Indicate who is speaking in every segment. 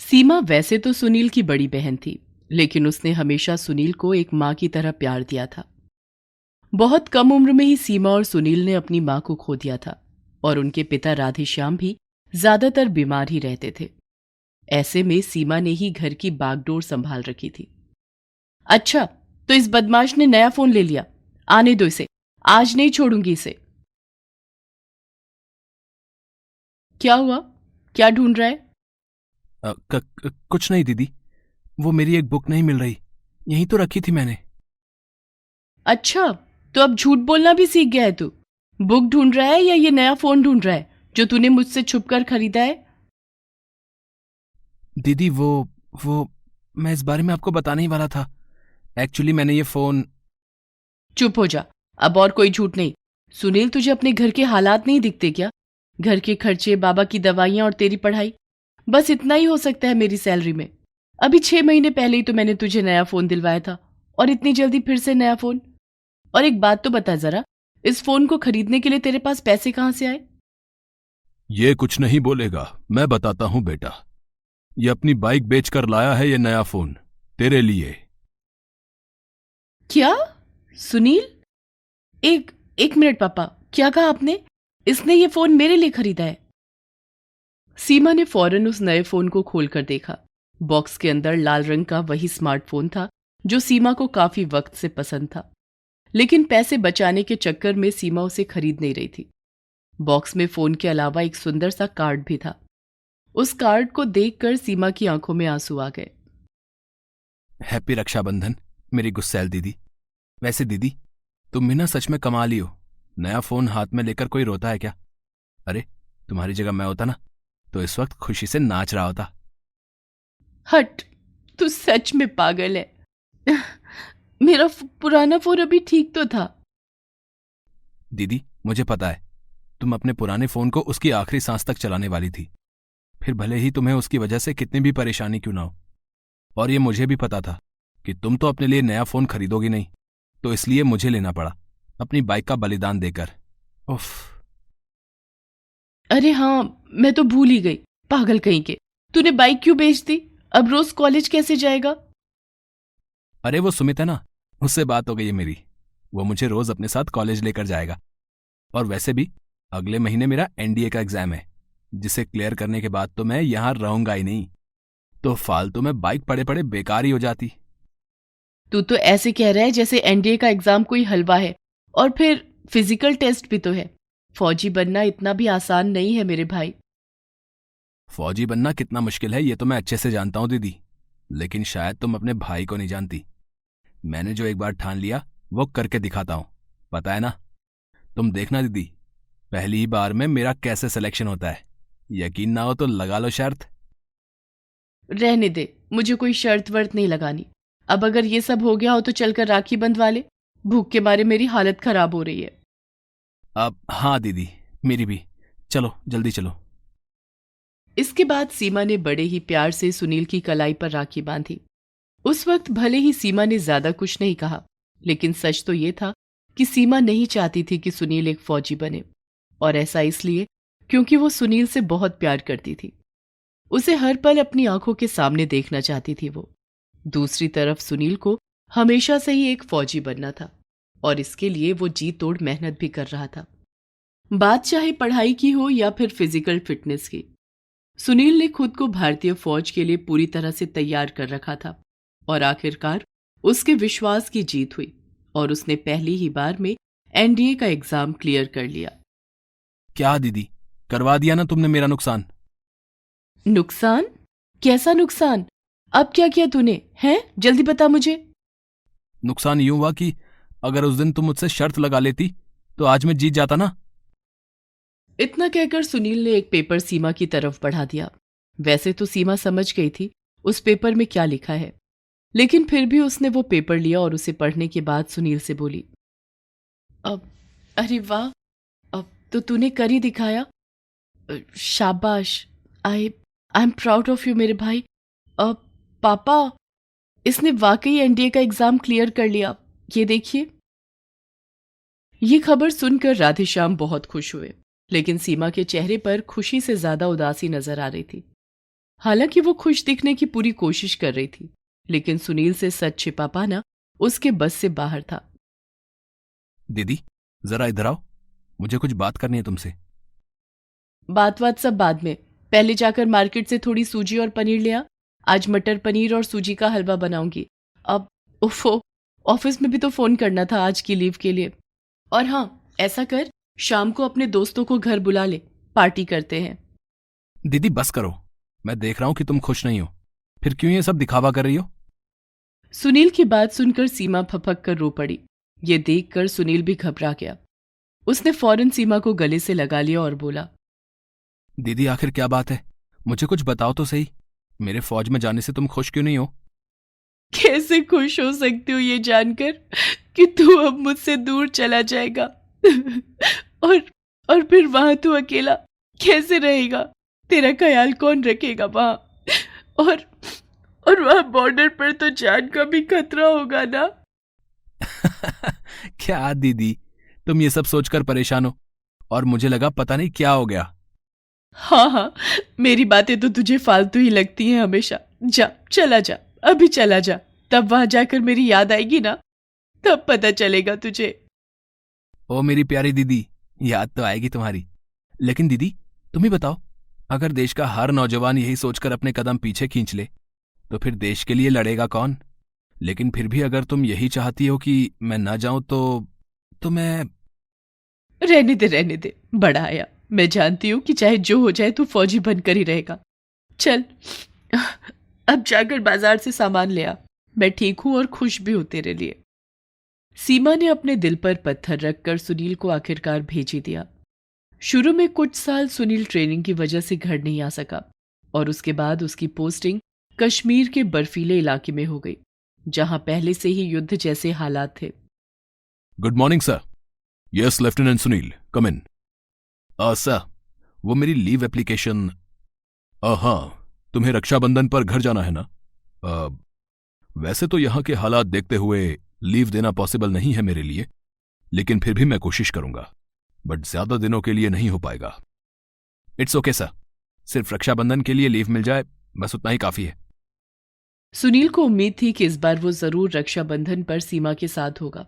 Speaker 1: सीमा वैसे तो सुनील की बड़ी बहन थी, लेकिन उसने हमेशा सुनील को एक माँ की तरह प्यार दिया था। बहुत कम उम्र में ही सीमा और सुनील ने अपनी माँ को खो दिया था और उनके पिता राधेश्याम भी ज्यादातर बीमार ही रहते थे। ऐसे में सीमा ने ही घर की बागडोर संभाल रखी थी। अच्छा, तो इस बदमाश ने नया फोन ले लिया। आने दो इसे, आज नहीं छोड़ूंगी इसे। क्या हुआ? क्या ढूंढ रहा है?
Speaker 2: कुछ नहीं दीदी। वो मेरी एक बुक नहीं मिल रही, यहीं तो रखी थी मैंने।
Speaker 1: अच्छा, तो अब झूठ बोलना भी सीख गया है तू। बुक ढूंढ रहा है या ये नया फोन ढूंढ रहा है जो तूने मुझसे छुपकर खरीदा है?
Speaker 2: दीदी वो मैं इस बारे में आपको बताने ही वाला था। एक्चुअली मैंने ये फोन।
Speaker 1: चुप हो जा, अब और कोई झूठ नहीं। सुनील, तुझे अपने घर के हालात नहीं दिखते क्या? घर के खर्चे, बाबा की दवाइयां और तेरी पढ़ाई, बस इतना ही हो सकता है मेरी सैलरी में। अभी 6 महीने पहले ही तो मैंने तुझे नया फोन दिलवाया था, और इतनी जल्दी फिर से नया फोन? और एक बात तो बता जरा, इस फोन को खरीदने के लिए तेरे पास पैसे कहां से आए?
Speaker 2: ये कुछ नहीं बोलेगा, मैं बताता हूं बेटा। ये अपनी बाइक बेचकर लाया है ये नया फोन, तेरे लिए।
Speaker 1: क्या? सुनील, एक एक मिनट पापा, क्या कहा आपने? इसने ये फोन मेरे लिए खरीदा है? सीमा ने फौरन उस नए फोन को खोलकर देखा। बॉक्स के अंदर लाल रंग का वही स्मार्टफोन था जो सीमा को काफी वक्त से पसंद था, लेकिन पैसे बचाने के चक्कर में सीमा उसे खरीद नहीं रही थी। बॉक्स में फोन के अलावा एक सुंदर सा कार्ड भी था। उस कार्ड को देखकर सीमा की आंखों में आंसू आ गए।
Speaker 2: हैप्पी रक्षाबंधन मेरी गुस्सैल दीदी। वैसे दीदी, तुम भी ना सच में कमाल ही हो। नया फोन हाथ में लेकर कोई रोता है क्या? अरे, तुम्हारी जगह मैं होता ना तो इस वक्त खुशी से नाच रहा होता।
Speaker 1: हट, तू सच में पागल है। मेरा पुराना फोन अभी ठीक तो था।
Speaker 2: दीदी, मुझे पता है तुम अपने पुराने फोन को उसकी आखिरी सांस तक चलाने वाली थी, फिर भले ही तुम्हें उसकी वजह से कितनी भी परेशानी क्यों ना हो। और ये मुझे भी पता था कि तुम तो अपने लिए नया फोन खरीदोगी नहीं, तो इसलिए मुझे लेना पड़ा, अपनी बाइक का बलिदान देकर। उफ।
Speaker 1: अरे हाँ, मैं तो भूल ही गई। पागल कहीं के, तूने बाइक क्यों बेच दी? अब रोज कॉलेज कैसे जाएगा?
Speaker 2: अरे वो सुमित है ना, उससे बात हो गई है मेरी। वो मुझे रोज अपने साथ कॉलेज लेकर जाएगा। और वैसे भी अगले महीने मेरा एनडीए का एग्जाम है, जिसे क्लियर करने के बाद तो मैं यहां रहूंगा ही नहीं, तो फालतू में बाइक पड़े पड़े बेकार ही हो जाती।
Speaker 1: तू तो ऐसे कह रहा है जैसे एनडीए का एग्जाम कोई हलवा है, और फिर फिजिकल टेस्ट भी तो है। फौजी बनना इतना भी आसान नहीं है मेरे भाई।
Speaker 2: फौजी बनना कितना मुश्किल है ये तो मैं अच्छे से जानता हूं दीदी, लेकिन शायद तुम अपने भाई को नहीं जानती। मैंने जो एक बार ठान लिया वो करके दिखाता हूं, पता है ना। तुम देखना दीदी, पहली ही बार में मेरा कैसे सिलेक्शन होता है। यकीन ना हो तो लगा लो शर्त।
Speaker 1: रहने दे, मुझे कोई शर्त वर्त नहीं लगानी। अब अगर ये सब हो गया हो तो चलकर राखी बंधवा ले। भूख के मारे मेरी हालत खराब हो रही है।
Speaker 2: अब हाँ दीदी, मेरी भी। चलो जल्दी चलो।
Speaker 1: इसके बाद सीमा ने बड़े ही प्यार से सुनील की कलाई पर राखी बांधी। उस वक्त भले ही सीमा ने ज्यादा कुछ नहीं कहा, लेकिन सच तो ये था कि सीमा नहीं चाहती थी कि सुनील एक फौजी बने, और ऐसा इसलिए क्योंकि वो सुनील से बहुत प्यार करती थी। उसे हर पल अपनी आंखों के सामने देखना चाहती थी वो। दूसरी तरफ सुनील को हमेशा से ही एक फौजी बनना था, और इसके लिए वो जी तोड़ मेहनत भी कर रहा था। बात चाहे पढ़ाई की हो या फिर फिजिकल फिटनेस की, सुनील ने खुद को भारतीय फौज के लिए पूरी तरह से तैयार कर रखा था। और आखिरकार उसके विश्वास की जीत हुई, और उसने पहली ही बार में एनडीए का एग्जाम क्लियर कर लिया।
Speaker 2: क्या दीदी, करवा दिया ना तुमने मेरा नुकसान।
Speaker 1: नुकसान? कैसा नुकसान? अब क्या किया तूने? हैं, जल्दी बता मुझे।
Speaker 2: नुकसान यूं हुआ कि अगर उस दिन तुम मुझसे शर्त लगा लेती तो आज मैं जीत जाता ना।
Speaker 1: इतना कहकर सुनील ने एक पेपर सीमा की तरफ बढ़ा दिया। वैसे तो सीमा समझ गई थी उस पेपर में क्या लिखा है, लेकिन फिर भी उसने वो पेपर लिया और उसे पढ़ने के बाद सुनील से बोली, अब अरे वाह, अब तो तूने कर ही दिखाया। शाबाश। I am proud of you मेरे भाई। अब पापा, इसने वाकई एनडीए का एग्जाम क्लियर कर लिया, ये देखिए। ये खबर सुनकर राधेश्याम बहुत खुश हुए, लेकिन सीमा के चेहरे पर खुशी से ज्यादा उदासी नजर आ रही थी। हालांकि वो खुश दिखने की पूरी कोशिश कर रही थी, लेकिन सुनील से सच छिपा पाना उसके बस से बाहर था।
Speaker 2: दीदी जरा इधर आओ, मुझे कुछ बात करनी है तुमसे।
Speaker 1: बात सब बाद में, पहले जाकर मार्केट से थोड़ी सूजी और पनीर ले आ। आज मटर पनीर और सूजी का हलवा बनाऊंगी। अब उफो, ऑफिस में भी तो फोन करना था आज की लीव के लिए। और हाँ, ऐसा कर, शाम को अपने दोस्तों को घर बुला ले, पार्टी करते हैं।
Speaker 2: दीदी बस करो, मैं देख रहा हूं कि तुम खुश नहीं हो, फिर क्यों ये सब दिखावा कर रही हो?
Speaker 1: सुनील की बात सुनकर सीमा फपक कर रो पड़ी। ये देखकर सुनील भी घबरा गया। उसने फौरन सीमा को गले से लगा लिया और बोला,
Speaker 2: दीदी आखिर क्या बात है, मुझे कुछ बताओ तो सही। मेरे फौज में जाने से तुम खुश क्यों नहीं हो?
Speaker 1: कैसे खुश हो सकती हूँ ये जानकर कि तू अब मुझसे दूर चला जाएगा और फिर वहां तू अकेला कैसे रहेगा? तेरा ख्याल कौन रखेगा वहां? और वहां बॉर्डर पर तो जान का भी खतरा होगा ना।
Speaker 2: क्या दीदी, तुम ये सब सोचकर परेशान हो और मुझे लगा पता नहीं क्या हो गया।
Speaker 1: हाँ, मेरी बातें तो तुझे फालतू ही लगती हैं हमेशा। जा, चला जा, अभी चला जा, तब वहां जाकर मेरी याद आएगी ना, तब पता चलेगा तुझे।
Speaker 2: ओ मेरी प्यारी दीदी, याद तो आएगी तुम्हारी, लेकिन दीदी तुम ही बताओ, अगर देश का हर नौजवान यही सोचकर अपने कदम पीछे खींच ले तो फिर देश के लिए लड़ेगा कौन? लेकिन फिर भी अगर तुम यही चाहती हो कि मैं ना जाऊं तो मैं...
Speaker 1: रहने दे, बड़ा आया। मैं जानती हूं कि चाहे जो हो जाए तू फौजी बनकर ही रहेगा। चल, अब जाकर बाजार से सामान ले आ। मैं ठीक हूं और खुश भी हूं तेरे लिए। सीमा ने अपने दिल पर पत्थर रखकर सुनील को आखिरकार भेज ही दिया। शुरू में कुछ साल सुनील ट्रेनिंग की वजह से घर नहीं आ सका और उसके बाद उसकी पोस्टिंग कश्मीर के बर्फीले इलाके में हो गई, जहां पहले से ही युद्ध जैसे हालात थे।
Speaker 2: Good morning sir. Yes lieutenant Sunil, come in. Sir, वो मेरी लीव एप्लीकेशन... हाँ, तुम्हें रक्षाबंधन पर घर जाना है ना? वैसे तो यहाँ के हालात देखते हुए लीव देना पॉसिबल नहीं है मेरे लिए, लेकिन फिर भी मैं कोशिश करूंगा, बट ज्यादा दिनों के लिए नहीं हो पाएगा। इट्स ओके सर, सिर्फ रक्षाबंधन के लिए लीव मिल जाए, बस उतना ही काफी है।
Speaker 1: सुनील को उम्मीद थी कि इस बार वो जरूर रक्षाबंधन पर सीमा के साथ होगा।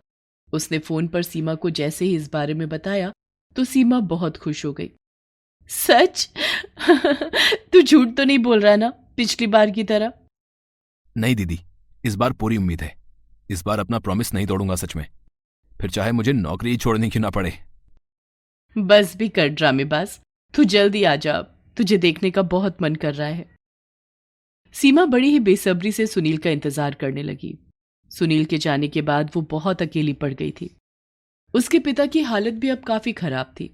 Speaker 1: उसने फोन पर सीमा को जैसे ही इस बारे में बताया तो सीमा बहुत खुश हो गई। सच? तू झूठ तो नहीं बोल रहा ना, पिछली बार की तरह?
Speaker 2: नहीं दीदी, इस बार पूरी उम्मीद है। इस बार अपना प्रॉमिस नहीं तोड़ूंगा सच में, फिर चाहे मुझे नौकरी ही छोड़ने की ना पड़े।
Speaker 1: बस भी कर ड्रामेबाज, तू जल्दी आ जा, अब तुझे देखने का बहुत मन कर रहा है। सीमा बड़ी ही बेसब्री से सुनील का इंतजार करने लगी। सुनील के जाने के बाद वो बहुत अकेली पड़ गई थी। उसके पिता की हालत भी अब काफी खराब थी।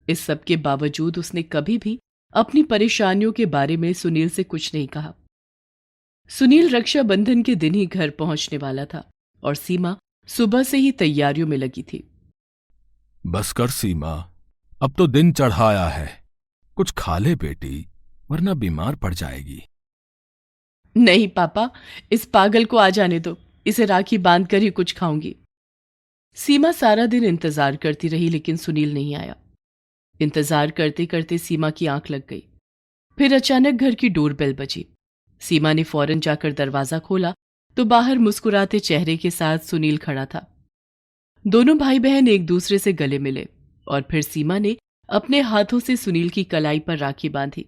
Speaker 1: इस सब के बावजूद उसने कभी भी अपनी परेशानियों के बारे में सुनील से कुछ नहीं कहा। सुनील रक्षाबंधन के दिन ही घर पहुंचने वाला था और सीमा सुबह से ही तैयारियों में लगी थी।
Speaker 2: बस कर सीमा, अब तो दिन चढ़ाया है, कुछ खा ले बेटी, वरना बीमार पड़ जाएगी।
Speaker 1: नहीं पापा, इस पागल को आ जाने दो, इसे राखी बांधकर ही कुछ खाऊंगी। सीमा सारा दिन इंतजार करती रही लेकिन सुनील नहीं आया। इंतजार करते करते सीमा की आंख लग गई। फिर अचानक घर की डोरबेल बजी। सीमा ने फौरन जाकर दरवाजा खोला तो बाहर मुस्कुराते चेहरे के साथ सुनील खड़ा था। दोनों भाई बहन एक दूसरे से गले मिले और फिर सीमा ने अपने हाथों से सुनील की कलाई पर राखी बांधी।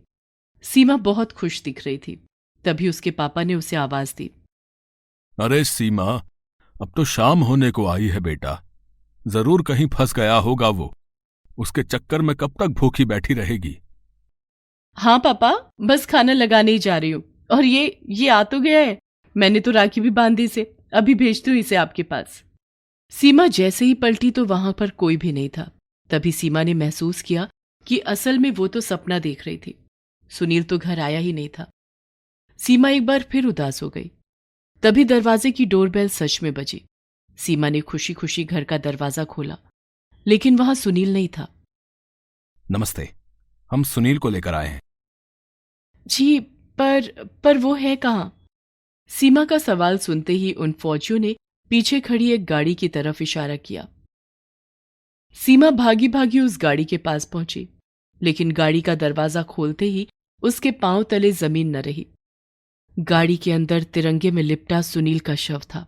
Speaker 1: सीमा बहुत खुश दिख रही थी। तभी उसके पापा ने उसे आवाज दी,
Speaker 2: अरे सीमा, अब तो शाम होने को आई है बेटा, जरूर कहीं फंस गया होगा वो, उसके चक्कर में कब तक भूखी बैठी रहेगी।
Speaker 1: हाँ पापा, बस खाना लगाने ही जा रही हूँ। और ये आ तो गया है, मैंने तो राखी भी बांधी से, अभी भेजती हूँ इसे आपके पास। सीमा जैसे ही पलटी तो वहां पर कोई भी नहीं था। तभी सीमा ने महसूस किया कि असल में वो तो सपना देख रही थी, सुनील तो घर आया ही नहीं था। सीमा एक बार फिर उदास हो गई। तभी दरवाजे की डोरबेल सच में बजी। सीमा ने खुशी खुशी घर का दरवाजा खोला, लेकिन वहां सुनील नहीं था।
Speaker 2: नमस्ते, हम सुनील को लेकर आए हैं।
Speaker 1: जी, पर वो है कहाँ? सीमा का सवाल सुनते ही उन फौजियों ने पीछे खड़ी एक गाड़ी की तरफ इशारा किया। सीमा भागी भागी उस गाड़ी के पास पहुंची, लेकिन गाड़ी का दरवाजा खोलते ही उसके पांव तले जमीन न रही। गाड़ी के अंदर तिरंगे में लिपटा सुनील का शव था।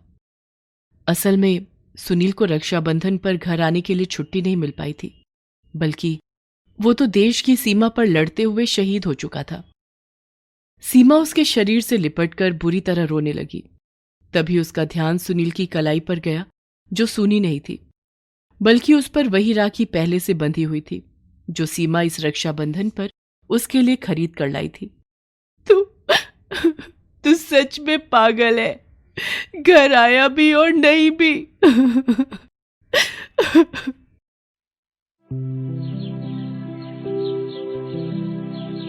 Speaker 1: असल में सुनील को रक्षाबंधन पर घर आने के लिए छुट्टी नहीं मिल पाई थी, बल्कि वो तो देश की सीमा पर लड़ते हुए शहीद हो चुका था। सीमा उसके शरीर से लिपटकर बुरी तरह रोने लगी। तभी उसका ध्यान सुनील की कलाई पर गया, जो सूनी नहीं थी, बल्कि उस पर वही राखी पहले से बंधी हुई थी जो सीमा इस रक्षाबंधन पर उसके लिए खरीद कर लाई थी। तू सच में पागल है, घर आया भी और नहीं भी।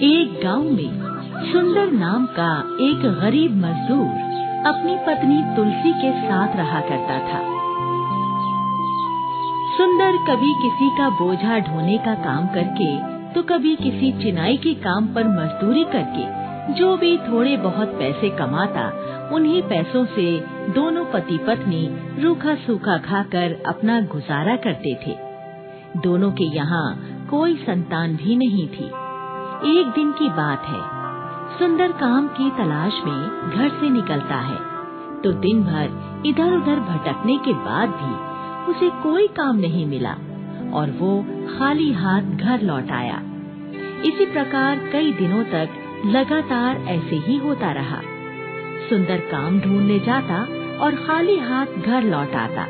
Speaker 3: एक गांव में सुंदर नाम का एक गरीब मजदूर अपनी पत्नी तुलसी के साथ रहा करता था। सुंदर कभी किसी का बोझा ढोने का काम करके तो कभी किसी चिनाई के काम पर मजदूरी करके जो भी थोड़े बहुत पैसे कमाता, उन्हीं पैसों से दोनों पति पत्नी रूखा सूखा खाकर अपना गुजारा करते थे। दोनों के यहाँ कोई संतान भी नहीं थी। एक दिन की बात है, सुंदर काम की तलाश में घर से निकलता है तो दिन भर इधर उधर भटकने के बाद भी उसे कोई काम नहीं मिला और वो खाली हाथ घर लौट आया। इसी प्रकार कई दिनों तक लगातार ऐसे ही होता रहा। सुंदर काम ढूंढने जाता और खाली हाथ घर लौट आता।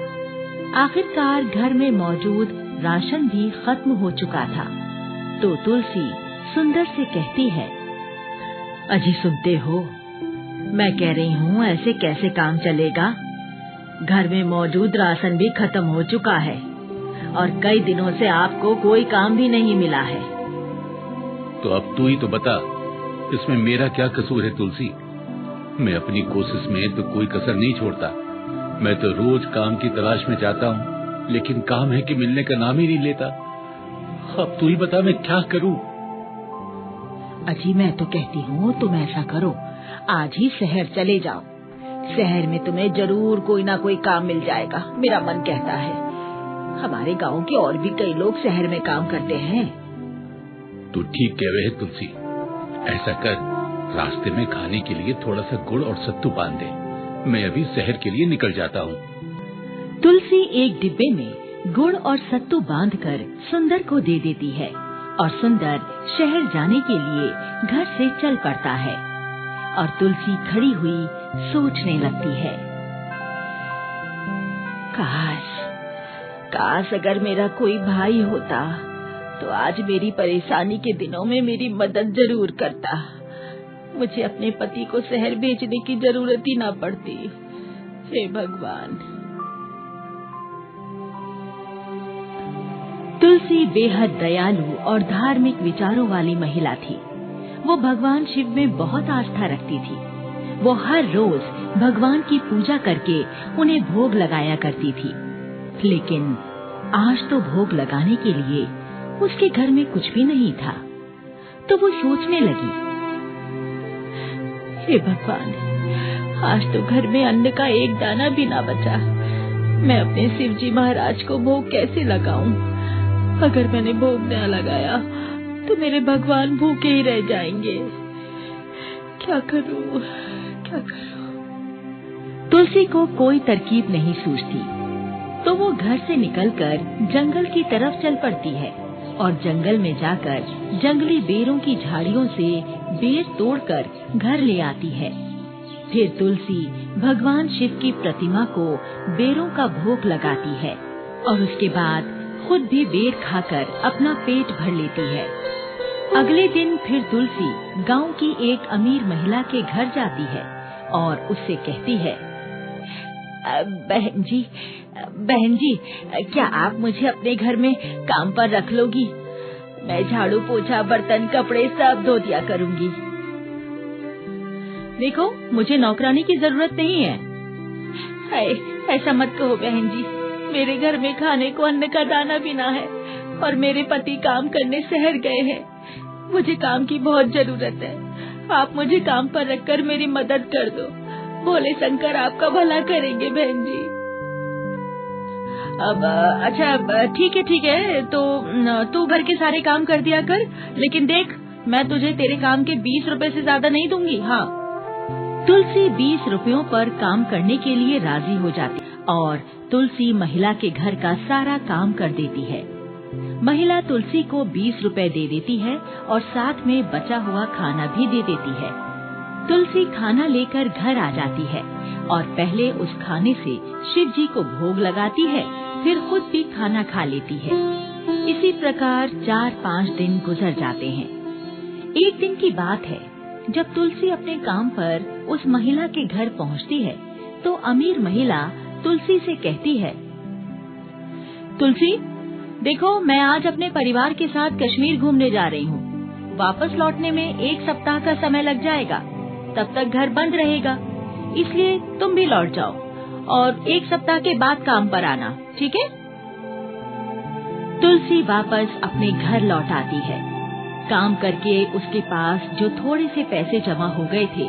Speaker 3: आखिरकार घर में मौजूद राशन भी खत्म हो चुका था तो तुलसी सुंदर से कहती है, अजी सुनते हो, मैं कह रही हूँ ऐसे कैसे काम चलेगा। घर में मौजूद राशन भी खत्म हो चुका है और कई दिनों से आपको कोई काम भी नहीं मिला है।
Speaker 4: तो अब तू ही तो बता, इसमें मेरा क्या कसूर है तुलसी। मैं अपनी कोशिश में तो कोई कसर नहीं छोड़ता। मैं तो रोज काम की तलाश में जाता हूँ, लेकिन काम है कि मिलने का नाम ही नहीं लेता। अब तू ही बता मैं क्या करूँ।
Speaker 3: अजी मैं तो कहती हूँ तुम ऐसा करो, आज ही शहर चले जाओ। शहर में तुम्हें जरूर कोई ना कोई काम मिल जाएगा, मेरा मन कहता है। हमारे गांव के और भी कई लोग शहर में काम करते हैं।
Speaker 4: तू ठीक कह रहे है तुलसी। ऐसा कर, रास्ते में खाने के लिए थोड़ा सा गुड़ और सत्तू बांध दे। मैं अभी शहर के लिए निकल जाता हूँ।
Speaker 3: तुलसी एक डिब्बे में गुड़ और सत्तू बांधकर सुंदर को दे देती है और सुंदर शहर जाने के लिए घर से चल पड़ता है और तुलसी खड़ी हुई सोचने लगती है, काश अगर मेरा कोई भाई होता तो आज मेरी परेशानी के दिनों में मेरी मदद जरूर करता। मुझे अपने पति को शहर भेजने की जरूरत ही ना पड़ती। हे भगवान। तुलसी बेहद दयालु और धार्मिक विचारों वाली महिला थी। वो भगवान शिव में बहुत आस्था रखती थी। वो हर रोज भगवान की पूजा करके उन्हें भोग लगाया करती थी। लेकिन आज तो भोग लगाने के लिए उसके घर में कुछ भी नहीं था। तो वो सोचने लगी, हे भगवान, आज तो घर में अन्न का एक दाना भी ना बचा। मैं अपने शिवजी महाराज को भोग कैसे लगाऊं? अगर मैंने भोग न लगाया तो मेरे भगवान भूखे ही रह जाएंगे। क्या करूं, क्या करूं? तुलसी को कोई तरकीब नहीं सूझती तो वो घर से निकलकर जंगल की तरफ चल पड़ती है और जंगल में जाकर जंगली बेरों की झाड़ियों से बेर तोड़कर घर ले आती है। फिर तुलसी भगवान शिव की प्रतिमा को बेरों का भोग लगाती है और उसके बाद खुद भी बेर खाकर अपना पेट भर लेती है। अगले दिन फिर तुलसी गांव की एक अमीर महिला के घर जाती है और उससे कहती है, बहन जी, क्या आप मुझे अपने घर में काम पर रख लोगी? मैं झाड़ू पोछा बर्तन कपड़े सब धो दिया करूंगी। देखो, मुझे नौकरानी की जरूरत नहीं है। हाय, ऐसा मत कहो बहन जी, मेरे घर में खाने को अन्न का दाना भी ना है और मेरे पति काम करने शहर गए हैं। मुझे काम की बहुत जरूरत है। आप मुझे काम पर रखकर मेरी मदद कर दो। भोले शंकर आपका भला करेंगे बहन जी। अब अच्छा ठीक है, तो तू घर के सारे काम कर दिया कर, लेकिन देख मैं तुझे तेरे काम के 20 रुपए से ज्यादा नहीं दूंगी। हाँ। तुलसी 20 रुपयों पर काम करने के लिए राजी हो जाती और तुलसी महिला के घर का सारा काम कर देती है। महिला तुलसी को 20 रुपए दे देती है और साथ में बचा हुआ खाना भी दे देती है। तुलसी खाना लेकर घर आ जाती है और पहले उस खाने से शिव जी को भोग लगाती है, फिर खुद भी खाना खा लेती है। इसी प्रकार 4-5 दिन गुजर जाते हैं। एक दिन की बात है, जब तुलसी अपने काम पर उस महिला के घर पहुंचती है तो अमीर महिला तुलसी से कहती है, तुलसी देखो, मैं आज अपने परिवार के साथ कश्मीर घूमने जा रही हूँ। वापस लौटने में 1 सप्ताह का समय लग जाएगा, तब तक घर बंद रहेगा, इसलिए तुम भी लौट जाओ और 1 सप्ताह के बाद काम पर आना, ठीक है? तुलसी वापस अपने घर लौट आती है। काम करके उसके पास जो थोड़े से पैसे जमा हो गए थे,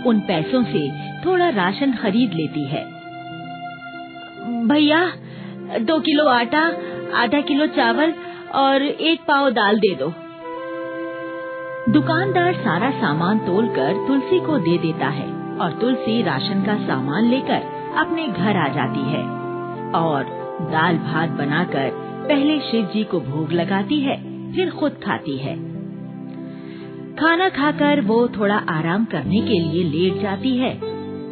Speaker 3: उन पैसों से थोड़ा राशन खरीद लेती है। भैया 2 किलो आटा, आधा किलो चावल और 1 पाव दाल दे दो। दुकानदार सारा सामान तोलकर तुलसी को दे देता है और तुलसी राशन का सामान लेकर अपने घर आ जाती है और दाल भात बनाकर पहले शिव जी को भोग लगाती है, फिर खुद खाती है। खाना खाकर वो थोड़ा आराम करने के लिए लेट जाती है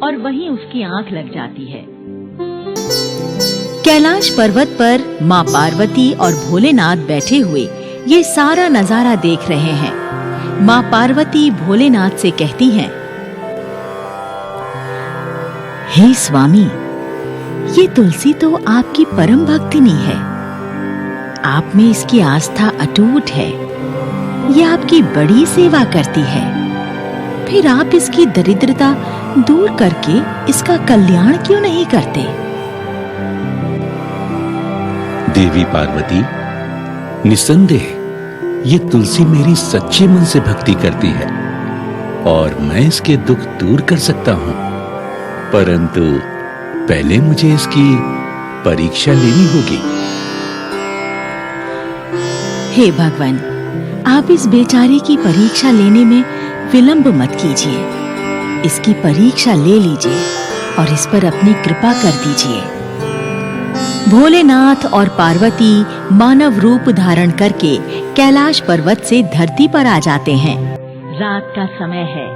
Speaker 3: और वहीं उसकी आंख लग जाती है।
Speaker 5: कैलाश पर्वत पर माँ पार्वती और भोलेनाथ बैठे हुए ये सारा नजारा देख रहे हैं। माँ पार्वती भोलेनाथ से कहती हैं, हे स्वामी, ये तुलसी तो आपकी परम भक्तिनी है। आप में इसकी आस्था अटूट है। ये आपकी बड़ी सेवा करती है, फिर आप इसकी दरिद्रता दूर करके इसका कल्याण क्यों नहीं करते?
Speaker 6: देवी पार्वती, निसंदेह ये तुलसी मेरी सच्चे मन से भक्ति करती है और मैं इसके दुख दूर कर सकता हूँ, परंतु पहले मुझे इसकी परीक्षा लेनी होगी।
Speaker 5: हे भगवान, आप इस बेचारे की परीक्षा लेने में विलंब मत कीजिए। इसकी परीक्षा ले लीजिए और इस पर अपनी कृपा कर दीजिए। भोलेनाथ और पार्वती मानव रूप धारण करके कैलाश पर्वत से धरती पर आ जाते हैं।
Speaker 3: रात का समय है।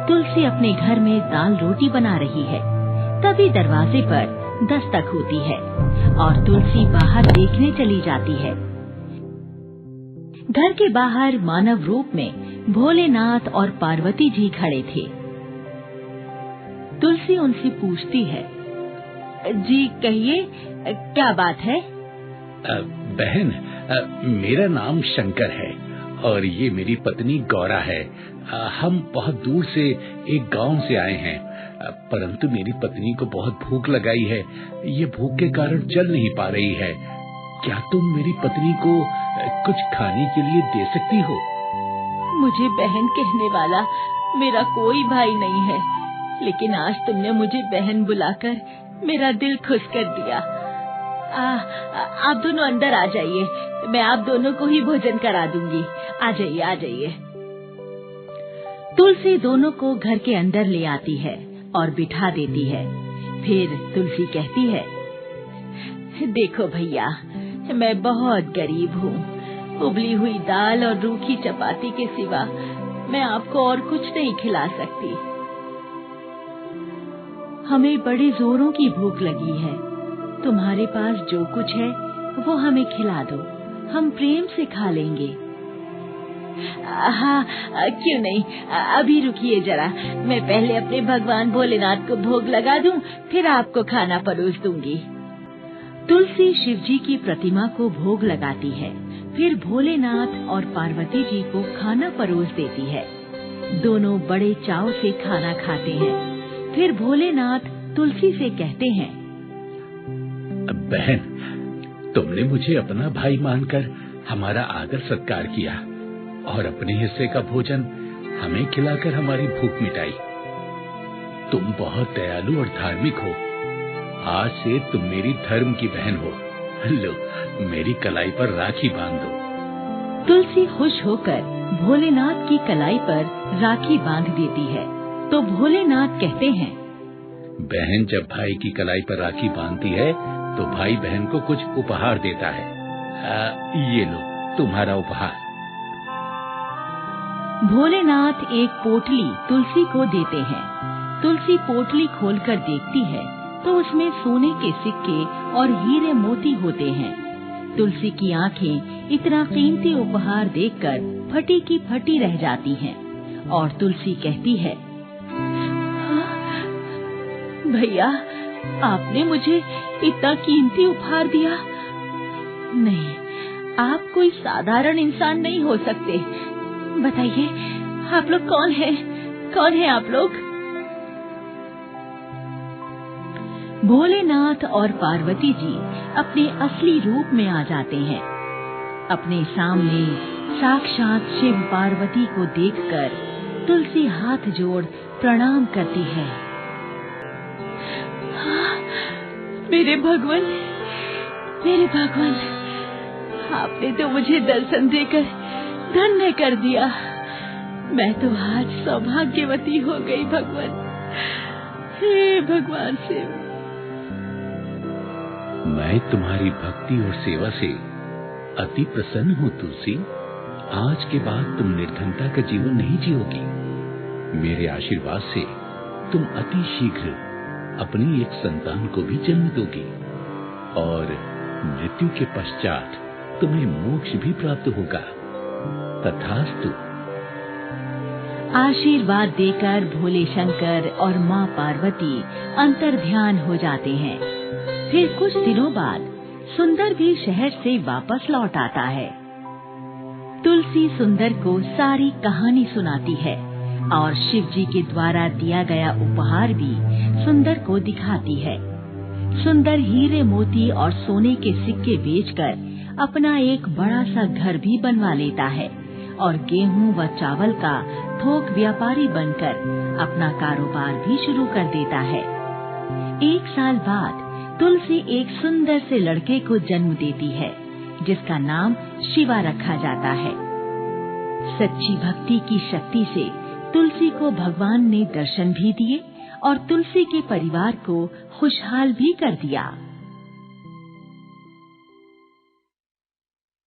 Speaker 3: तुलसी अपने घर में दाल रोटी बना रही है। तभी दरवाजे पर दस्तक होती है और तुलसी बाहर देखने चली जाती है। घर के बाहर मानव रूप में भोलेनाथ और पार्वती जी खड़े थे। तुलसी उनसे पूछती है, जी कहिए, क्या बात है?
Speaker 4: बहन, मेरा नाम शंकर है और ये मेरी पत्नी गौरा है। हम बहुत दूर से एक गांव से आए हैं, परंतु मेरी पत्नी को बहुत भूख लगाई है। ये भूख के कारण चल नहीं पा रही है। क्या तुम मेरी पत्नी को कुछ खाने के लिए दे सकती हो?
Speaker 3: मुझे बहन कहने वाला मेरा कोई भाई नहीं है, लेकिन आज तुमने मुझे बहन बुलाकर मेरा दिल खुश कर दिया। आप दोनों अंदर आ जाइए, मैं आप दोनों को ही भोजन करा दूंगी। आ जाइए, आ जाइए। तुलसी दोनों को घर के अंदर ले आती है और बिठा देती है। फिर तुलसी कहती है, देखो भैया, मैं बहुत गरीब हूँ। उबली हुई दाल और रूखी चपाती के सिवा मैं आपको और कुछ नहीं खिला सकती। हमें बड़े जोरों की भूख लगी है। तुम्हारे पास जो कुछ है वो हमें खिला दो, हम प्रेम से खा लेंगे। हाँ, क्यों नहीं, अभी रुकिए जरा, मैं पहले अपने भगवान भोलेनाथ को भोग लगा दूं, फिर आपको खाना परोस दूंगी। तुलसी शिवजी की प्रतिमा को भोग लगाती है, फिर भोलेनाथ और पार्वती जी को खाना परोस देती है। दोनों बड़े चाव से खाना खाते हैं। फिर भोलेनाथ तुलसी से कहते हैं,
Speaker 4: बहन, तुमने मुझे अपना भाई मानकर हमारा आदर सत्कार किया और अपने हिस्से का भोजन हमें खिलाकर हमारी भूख मिटाई। तुम बहुत दयालु और धार्मिक हो। आज से तुम मेरी धर्म की बहन हो। लो, मेरी कलाई पर राखी बांध दो।
Speaker 3: तुलसी खुश होकर भोलेनाथ की कलाई पर राखी बांध देती है। तो भोलेनाथ कहते हैं,
Speaker 4: बहन जब भाई की कलाई पर राखी बांधती है तो भाई बहन को कुछ उपहार देता है। ये लो तुम्हारा उपहार।
Speaker 3: भोलेनाथ एक पोटली तुलसी को देते हैं। तुलसी पोटली खोलकर देखती है तो उसमें सोने के सिक्के और हीरे मोती होते हैं। तुलसी की आंखें इतना कीमती उपहार देखकर फटी की फटी रह जाती हैं और तुलसी कहती है, भैया आपने मुझे इतना कीमती उपहार दिया। नहीं, आप कोई साधारण इंसान नहीं हो सकते। बताइए आप लोग कौन हैं? कौन हैं आप लोग? भोलेनाथ और पार्वती जी अपने असली रूप में आ जाते हैं। अपने सामने साक्षात शिव पार्वती को देखकर तुलसी हाथ जोड़ प्रणाम करती है। मेरे भगवान, मेरे भगवान, आपने तो मुझे दर्शन देकर धन्य कर दिया। मैं तो आज सौभाग्यवती हो गई भगवान। हे भगवान शिव,
Speaker 4: मैं तुम्हारी भक्ति और सेवा से अति प्रसन्न हूँ तुलसी। आज के बाद तुम निर्धनता का जीवन नहीं जियोगी। मेरे आशीर्वाद से तुम अति शीघ्र अपनी एक संतान को भी जन्म दोगी और मृत्यु के पश्चात तुम्हें मोक्ष भी प्राप्त होगा। तथास्तु।
Speaker 3: आशीर्वाद देकर भोले शंकर और माँ पार्वती अंतर्ध्यान हो जाते हैं। फिर कुछ दिनों बाद सुंदर भी शहर से वापस लौट आता है। तुलसी सुंदर को सारी कहानी सुनाती है और शिव जी के द्वारा दिया गया उपहार भी सुंदर को दिखाती है। सुंदर हीरे मोती और सोने के सिक्के बेचकर अपना एक बड़ा सा घर भी बनवा लेता है और गेहूं व चावल का थोक व्यापारी बनकर अपना कारोबार भी शुरू कर देता है। 1 साल बाद तुलसी एक सुंदर से लड़के को जन्म देती है जिसका नाम शिवा रखा जाता है। सच्ची भक्ति की शक्ति से तुलसी को भगवान ने दर्शन भी दिए और तुलसी के परिवार को खुशहाल भी कर दिया।